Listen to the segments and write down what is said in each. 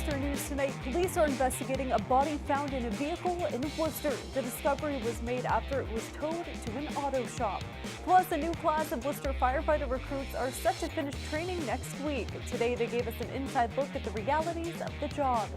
Worcester News tonight. Police are investigating a body found in a vehicle in Worcester. The discovery was made after it was towed to an auto shop. Plus, a new class of Worcester firefighter recruits are set to finish training next week. Today, they gave us an inside look at the realities of the job.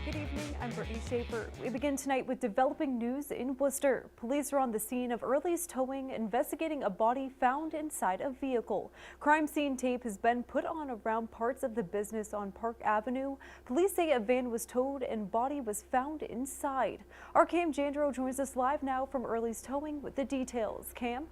Good evening, I'm Brittany Schaefer. We begin tonight with developing news in Worcester. Police are on the scene of Early's towing, investigating a body found inside a vehicle. Crime scene tape has been put on around parts of the business on Park Avenue. Police say a van was towed and body was found inside. Our Cam Jandro joins us live now from Early's Towing with the details. Cam?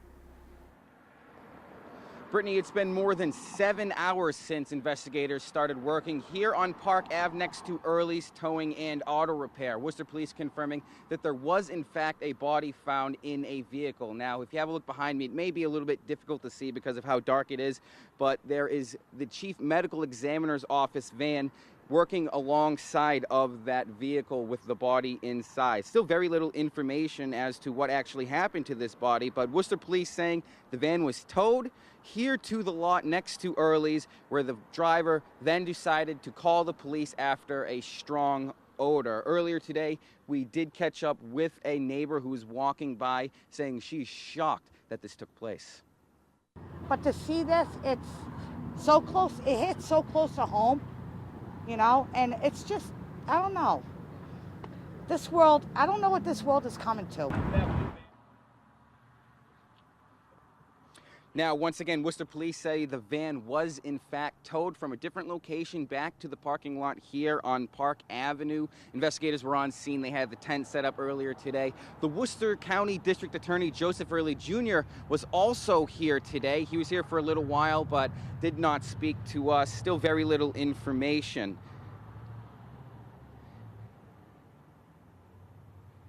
Brittany, it's been more than 7 hours since investigators started working here on Park Ave next to Early's Towing and Auto Repair. Worcester Police confirming that there was in fact a body found in a vehicle. Now, if you have a look behind me, it may be a little bit difficult to see because of how dark it is, but there is the Chief Medical Examiner's Office van working alongside of that vehicle with the body inside. Still very little information as to what actually happened to this body, but Worcester Police saying the van was towed here to the lot next to Early's, where the driver then decided to call the police after a strong odor. Earlier today, we did catch up with a neighbor who was walking by saying she's shocked that this took place. But to see this, it's so close, it hits so close to home, you know, and it's just, I don't know. This world, I don't know what this world is coming to. Now, once again, Worcester Police say the van was in fact towed from a different location back to the parking lot here on Park Avenue. Investigators were on scene. They had the tent set up earlier today. The Worcester County District Attorney Joseph Early Jr. was also here today. He was here for a little while, but did not speak to us. Still very little information.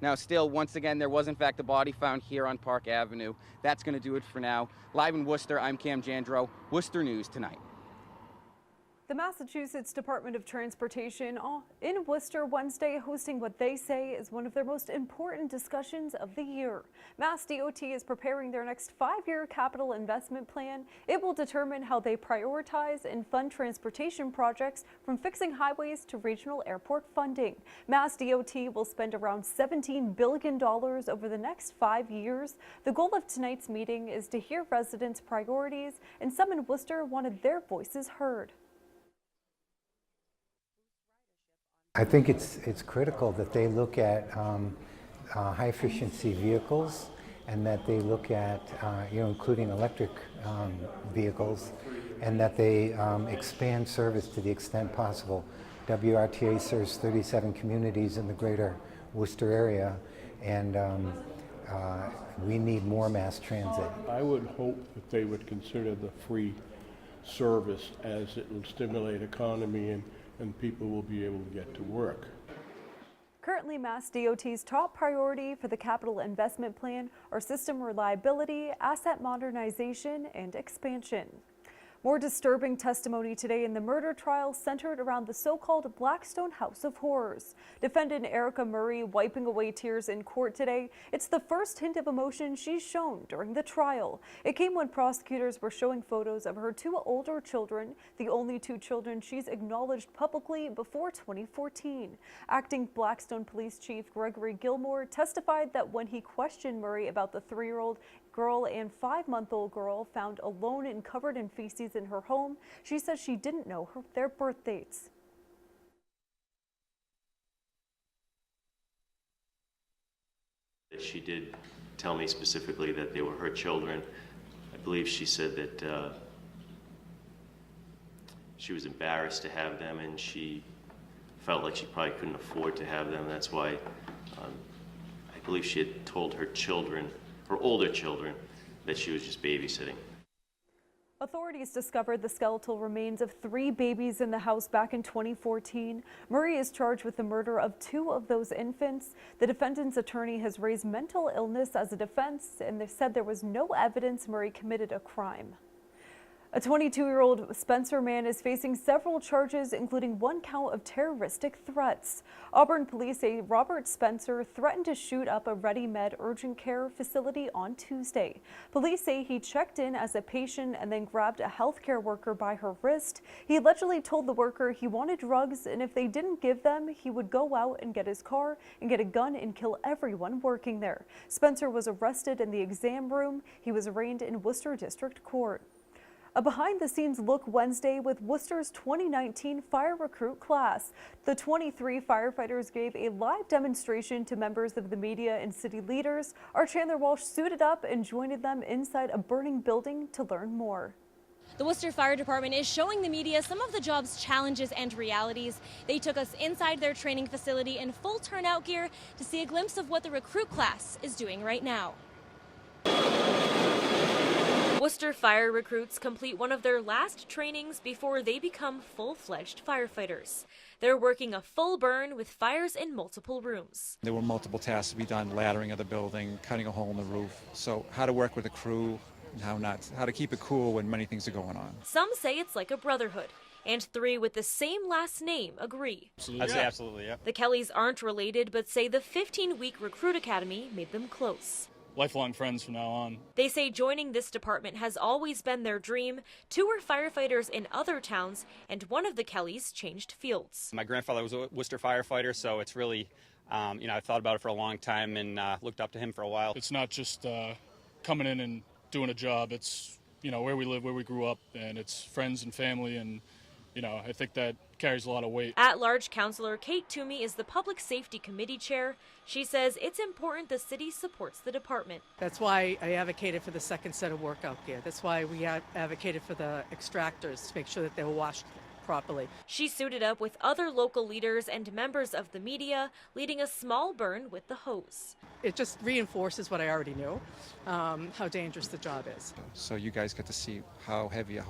Now, still, once again, there was in fact a body found here on Park Avenue. That's going to do it for now. Live in Worcester, I'm Cam Jandro, Worcester News Tonight. The Massachusetts Department of Transportation in Worcester Wednesday hosting what they say is one of their most important discussions of the year. MassDOT is preparing their next 5-year capital investment plan. It will determine how they prioritize and fund transportation projects, from fixing highways to regional airport funding. MassDOT will spend around $17 billion over the next 5 years. The goal of tonight's meeting is to hear residents' priorities, and some in Worcester wanted their voices heard. I think it's critical that they look at high efficiency vehicles, and that they look at including electric vehicles, and that they expand service to the extent possible. WRTA serves 37 communities in the greater Worcester area, and we need more mass transit. I would hope that they would consider the free service, as it will stimulate economy and people will be able to get to work. Currently, MassDOT's top priority for the capital investment plan are system reliability, asset modernization, and expansion. More disturbing testimony today in the murder trial centered around the so-called Blackstone House of Horrors. Defendant Erica Murray wiping away tears in court today. It's the first hint of emotion she's shown during the trial. It came when prosecutors were showing photos of her 2 older children, the only 2 children she's acknowledged publicly before 2014. Acting Blackstone Police Chief Gregory Gilmore testified that when he questioned Murray about the 3-year-old girl and 5-month-old girl found alone and covered in feces in her home, she says she didn't know their birth dates. She did tell me specifically that they were her children. I believe she said that she was embarrassed to have them, and she felt like she probably couldn't afford to have them. That's why I believe she had told her children, her older children, that she was just babysitting. Authorities discovered the skeletal remains of 3 babies in the house back in 2014. Murray is charged with the murder of 2 of those infants. The defendant's attorney has raised mental illness as a defense, and they said there was no evidence Murray committed a crime. A 22-year-old Spencer man is facing several charges, including 1 count of terroristic threats. Auburn police say Robert Spencer threatened to shoot up a Ready-Med urgent care facility on Tuesday. Police say he checked in as a patient and then grabbed a healthcare worker by her wrist. He allegedly told the worker he wanted drugs, and if they didn't give them, he would go out and get his car and get a gun and kill everyone working there. Spencer was arrested in the exam room. He was arraigned in Worcester District Court. A behind-the-scenes look Wednesday with Worcester's 2019 fire recruit class. The 23 firefighters gave a live demonstration to members of the media and city leaders. Our Chandler Walsh suited up and joined them inside a burning building to learn more. The Worcester Fire Department is showing the media some of the job's challenges and realities. They took us inside their training facility in full turnout gear to see a glimpse of what the recruit class is doing right now. Worcester fire recruits complete one of their last trainings before they become full-fledged firefighters. They're working a full burn with fires in multiple rooms. There were multiple tasks to be done: laddering of the building, cutting a hole in the roof. So how to work with a crew, and how to keep it cool when many things are going on. Some say it's like a brotherhood, and 3 with the same last name agree. I'd say absolutely, yeah. The Kellys aren't related, but say the 15-week recruit academy made them close. Lifelong friends from now on. They say joining this department has always been their dream. 2 were firefighters in other towns, and one of the Kellys changed fields. My grandfather was a Worcester firefighter, so it's really, I've thought about it for a long time and looked up to him for a while. It's not just coming in and doing a job. It's, where we live, where we grew up, and it's friends and family, and, I think that carries a lot of weight. At-large Councilor Kate Toomey is the Public Safety Committee Chair. She says it's important the city supports the department. That's why I advocated for the second set of workout gear. That's why we advocated for the extractors to make sure that they were washed properly. She suited up with other local leaders and members of the media, leading a small burn with the hose. It just reinforces what I already knew, how dangerous the job is. So you guys get to see how heavy a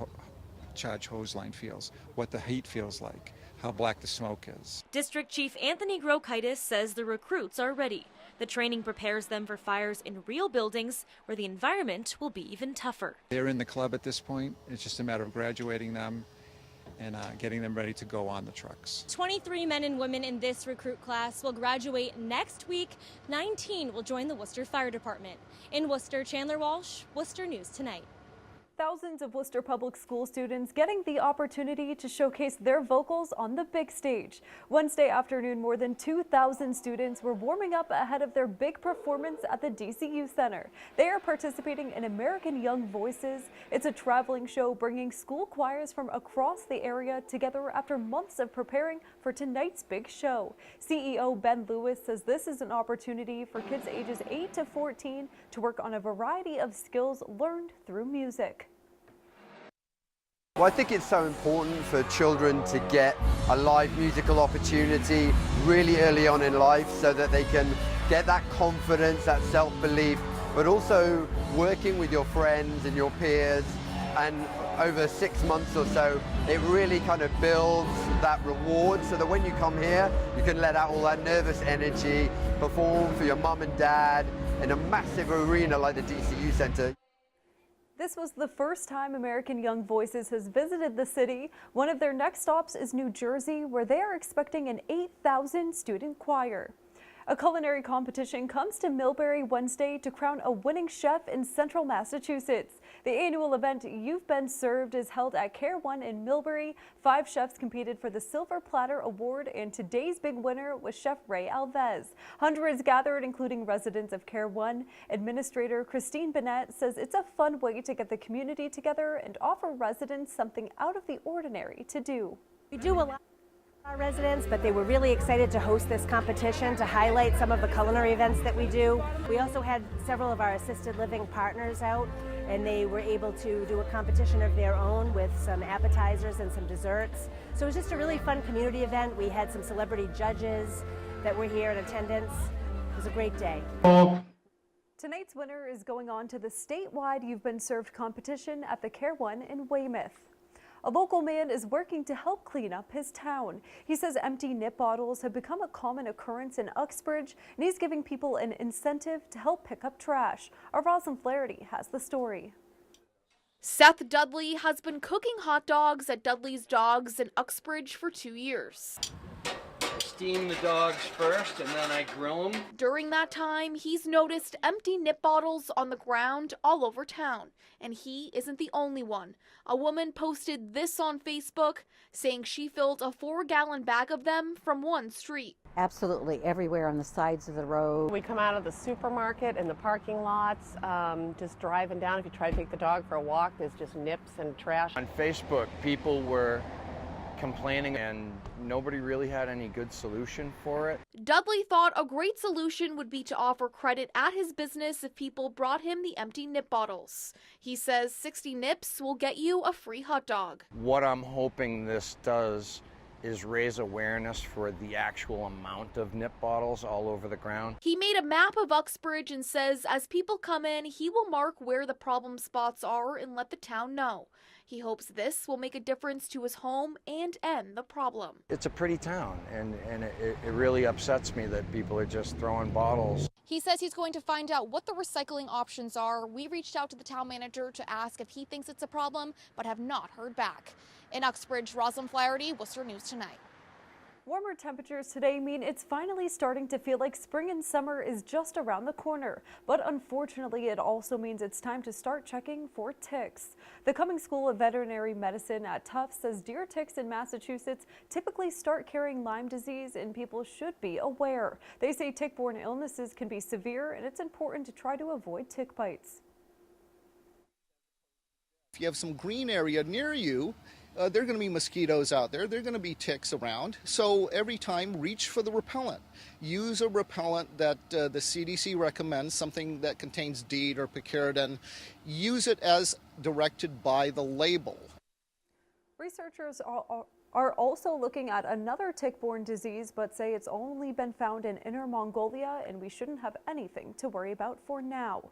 charge hose line feels, what the heat feels like, how black the smoke is. District Chief Anthony Grokaitis says the recruits are ready. The training prepares them for fires in real buildings where the environment will be even tougher. They're in the club at this point. It's just a matter of graduating them and getting them ready to go on the trucks. 23 men and women in this recruit class will graduate next week. 19 will join the Worcester Fire Department. In Worcester, Chandler Walsh, Worcester News Tonight. Thousands of Worcester Public School students getting the opportunity to showcase their vocals on the big stage. Wednesday afternoon, more than 2,000 students were warming up ahead of their big performance at the DCU Center. They are participating in American Young Voices. It's a traveling show bringing school choirs from across the area together after months of preparing for tonight's big show. CEO Ben Lewis says this is an opportunity for kids ages 8 to 14 to work on a variety of skills learned through music. Well, I think it's so important for children to get a live musical opportunity really early on in life so that they can get that confidence, that self-belief, but also working with your friends and your peers, and over 6 months or so, it really kind of builds that reward so that when you come here, you can let out all that nervous energy, perform for your mum and dad in a massive arena like the DCU Center. This was the first time American Young Voices has visited the city. One of their next stops is New Jersey, where they are expecting an 8,000 student choir. A culinary competition comes to Millbury Wednesday to crown a winning chef in central Massachusetts. The annual event, You've Been Served, is held at CareONE in Millbury. 5 chefs competed for the Silver Platter Award, and today's big winner was Chef Ray Alves. Hundreds gathered, including residents of CareONE. Administrator Christine Bennett says it's a fun way to get the community together and offer residents something out of the ordinary to do. We do a lot. Our residents, but they were really excited to host this competition to highlight some of the culinary events that we do. We also had several of our assisted living partners out, and they were able to do a competition of their own with some appetizers and some desserts. So it was just a really fun community event. We had some celebrity judges that were here in attendance. It was a great day. Tonight's winner is going on to the statewide You've Been Served competition at the CareONE in Weymouth. A local man is working to help clean up his town. He says empty nip bottles have become a common occurrence in Uxbridge, and he's giving people an incentive to help pick up trash. Our Rosalind Flaherty has the story. Seth Dudley has been cooking hot dogs at Dudley's Dogs in Uxbridge for 2 years. I steam the dogs first and then I grill them. During that time, he's noticed empty nip bottles on the ground all over town, and he isn't the only one. A woman posted this on Facebook, saying she filled a 4-gallon bag of them from one street. Absolutely everywhere on the sides of the road. We come out of the supermarket and the parking lots, just driving down. If you try to take the dog for a walk, there's just nips and trash. On Facebook, people were complaining and nobody really had any good solution for it. Dudley thought a great solution would be to offer credit at his business if people brought him the empty nip bottles. He says 60 nips will get you a free hot dog. What I'm hoping this does is raise awareness for the actual amount of nip bottles all over the ground. He made a map of Uxbridge and says as people come in, he will mark where the problem spots are and let the town know. He hopes this will make a difference to his home and end the problem. It's a pretty town, and it really upsets me that people are just throwing bottles. He says he's going to find out what the recycling options are. We reached out to the town manager to ask if he thinks it's a problem, but have not heard back. In Uxbridge, Rosalind Flaherty, Worcester News Tonight. Warmer temperatures today mean it's finally starting to feel like spring and summer is just around the corner. But unfortunately, it also means it's time to start checking for ticks. The Cummings School of Veterinary Medicine at Tufts says deer ticks in Massachusetts typically start carrying Lyme disease, and people should be aware. They say tick-borne illnesses can be severe, and it's important to try to avoid tick bites. If you have some green area near you, there are going to be mosquitoes out there. There are going to be ticks around. So every time, reach for the repellent. Use a repellent that the CDC recommends, something that contains DEET or picaridin. Use it as directed by the label. Researchers are also looking at another tick-borne disease, but say it's only been found in Inner Mongolia, and we shouldn't have anything to worry about for now.